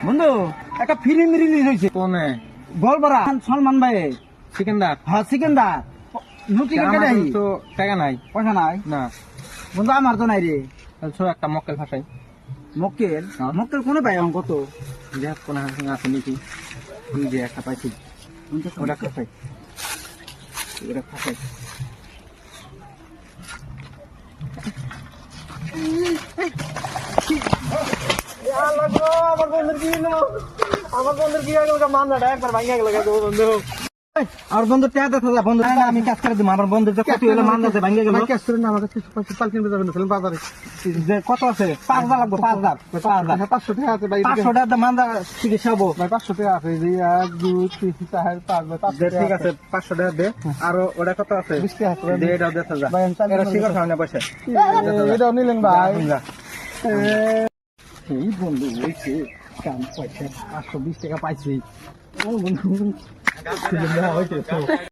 বন্ধু একটা film release হয়েছে কোনে গোলপাড়া সলমান ভাই সিকান্দার হ্যাঁ সিকেন্দার নুটি কেটে আই তো টাকা নাই পয়সা নাই না বন্ধু আমার তো নাই রে ছো একটা মক্কেল ফাটাই মক্কেল হ্যাঁ। মক্কেল কোনো পাই এখন কত দেখ কোন হাসিং আছে নাকি আমি যে একটা পাইছি ওটা ফাটাই ওটা ফাটাই আমার বন্ধুর কি হলো আমার বন্ধুর কি হলো মামলাটা একবার ভাঙিয়া গেল বন্ধু আর বন্ধু টাকা দেখা বন্ধু আমি কাজ করে দিব আমার বন্ধুর যে কত হলো মামলাতে ভাঙিয়া গেল কাজ করে না আমাকে কিছু পয়সা পাল কিনতে যাবেন ছিলেন বাজারে যে কত আছে 5000 লাগবে 5000 500 টাকা আছে ভাই 500 টাকা মামলা চিকিৎসা হবো ভাই 500 টাকা আছে যে 1 2 3 4 5 500 ঠিক আছে 500 টাকা দে আর ওটা কত আছে 20 টাকা আছে দে এটা দে যা ভাই এরা শিকার খাওয়া না পয়সা এটাও নিলেন ভাই এই বন্ধু হয়েছে কাম পয়সা 520 টাকা পাইছি ও বন্ধু